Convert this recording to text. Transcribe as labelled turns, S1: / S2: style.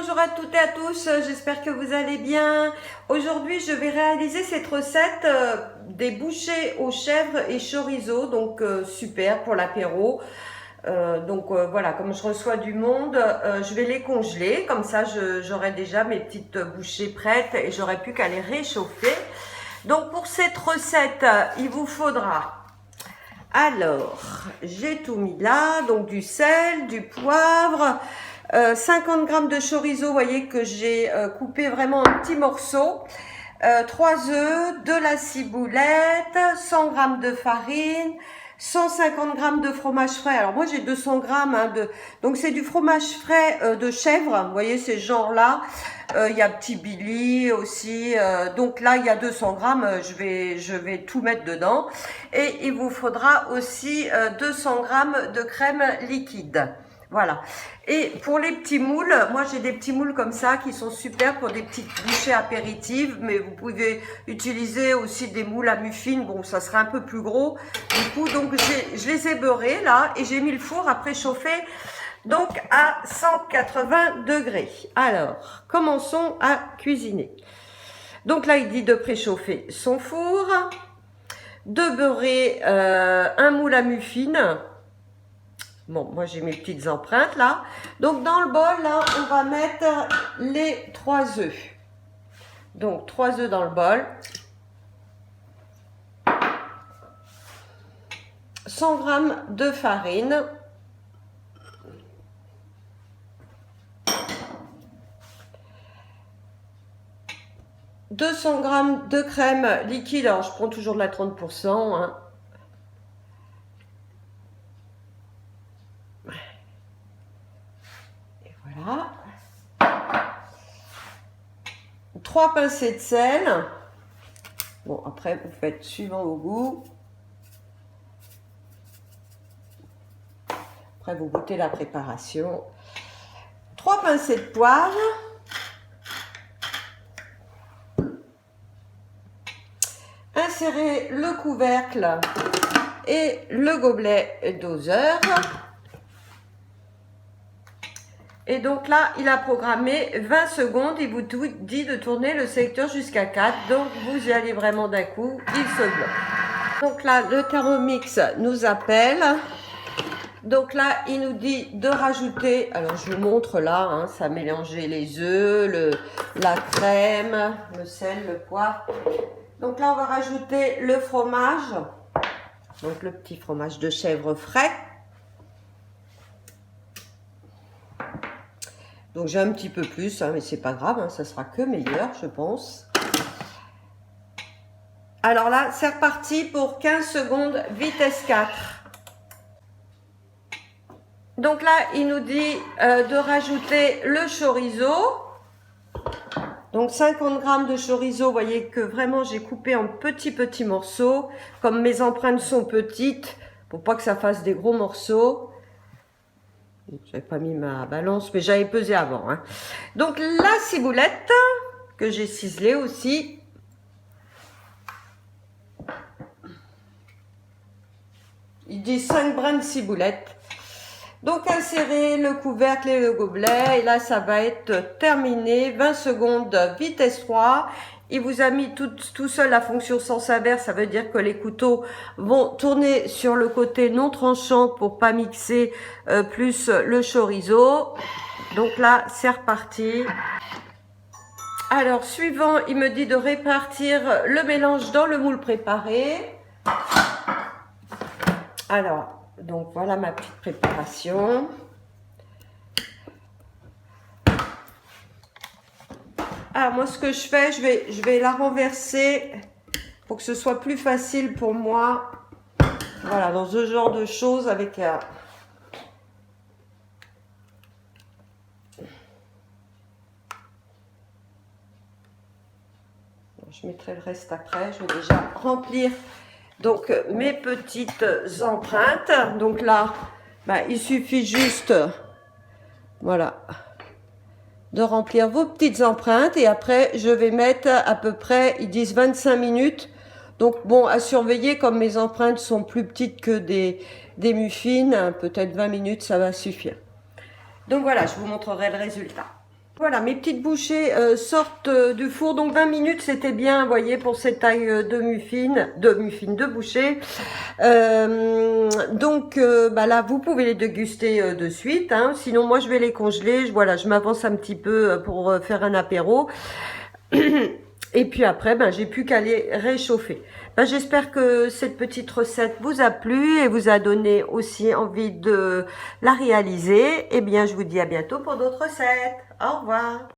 S1: bonjour à toutes et à tous, j'espère que vous allez bien. Aujourd'hui, je vais réaliser cette recette des bouchées aux chèvres et chorizo, donc super pour l'apéro. Voilà, comme je reçois du monde, je vais les congeler, comme ça j'aurai déjà mes petites bouchées prêtes et j'aurai plus qu'à les réchauffer. Donc pour cette recette, il vous faudra, alors j'ai tout mis là, donc du sel, du poivre, 50 g de chorizo, vous voyez que j'ai coupé vraiment en petits morceaux, 3 œufs, de la ciboulette, 100 g de farine, 150 g de fromage frais. Alors moi j'ai 200 g donc c'est du fromage frais de chèvre, vous voyez ces genres là. Il y a petit Billy aussi, donc là il y a 200 g, je vais tout mettre dedans. Et il vous faudra aussi 200 g de crème liquide. Voilà. Et pour les petits moules, moi j'ai des petits moules comme ça qui sont super pour des petites bouchées apéritives, mais vous pouvez utiliser aussi des moules à muffins, bon ça sera un peu plus gros. Du coup, donc je les ai beurrés là et j'ai mis le four à préchauffer donc à 180 degrés. Alors, commençons à cuisiner. Donc là, il dit de préchauffer son four, de beurrer un moule à muffins. Bon, moi j'ai mes petites empreintes là. Donc dans le bol, là, on va mettre les 3 œufs. Donc 3 œufs dans le bol. 100 g de farine. « 200 g de crème liquide », alors je prends toujours de la 30%. Hein. Et voilà. 3 pincées de sel. Bon, après, vous faites suivant vos goûts. Après, vous goûtez la préparation. 3 pincées de poivre. Insérez le couvercle et le gobelet doseur. Et donc là, il a programmé 20 secondes. Il vous dit de tourner le sélecteur jusqu'à 4. Donc vous y allez vraiment d'un coup, il se bloque. Donc là, le Thermomix nous appelle. Donc là, il nous dit de rajouter, alors je vous montre là, hein, ça a mélangé les œufs, la crème, le sel, le poivre. Donc là, on va rajouter le fromage, donc le petit fromage de chèvre frais. Donc j'ai un petit peu plus, hein, mais c'est pas grave, hein, ça sera que meilleur, je pense. Alors là, c'est reparti pour 15 secondes, vitesse 4. Donc là, il nous dit de rajouter le chorizo. Donc 50 g de chorizo, vous voyez que vraiment j'ai coupé en petits morceaux. Comme mes empreintes sont petites, pour pas que ça fasse des gros morceaux. J'avais pas mis ma balance, mais j'avais pesé avant. Hein. Donc la ciboulette, que j'ai ciselée aussi. Il dit 5 brins de ciboulette. Donc insérez le couvercle et le gobelet et là ça va être terminé, 20 secondes vitesse 3. Il vous a mis tout seul la fonction sens inverse, ça veut dire que les couteaux vont tourner sur le côté non tranchant pour pas mixer plus le chorizo. Donc là c'est reparti. Alors suivant, il me dit de répartir le mélange dans le moule préparé. Alors donc voilà ma petite préparation. Alors moi ce que je fais, je vais la renverser pour que ce soit plus facile pour moi. Voilà, dans ce genre de choses avec je mettrai le reste après, je vais déjà remplir donc mes petites empreintes. Donc là, il suffit juste, voilà, de remplir vos petites empreintes. Et après, je vais mettre à peu près, ils disent 25 minutes. Donc bon, à surveiller, comme mes empreintes sont plus petites que des muffins, peut-être 20 minutes, ça va suffire. Donc voilà, je vous montrerai le résultat. Voilà, mes petites bouchées sortent du four. Donc 20 minutes, c'était bien, vous voyez, pour cette taille de bouchées. Bah là, vous pouvez les déguster de suite. Hein. Sinon, moi, je vais les congeler. Voilà, je m'avance un petit peu pour faire un apéro. Et puis après, ben, j'ai plus qu'à les réchauffer. Ben, j'espère que cette petite recette vous a plu et vous a donné aussi envie de la réaliser. Eh bien, je vous dis à bientôt pour d'autres recettes. Au revoir.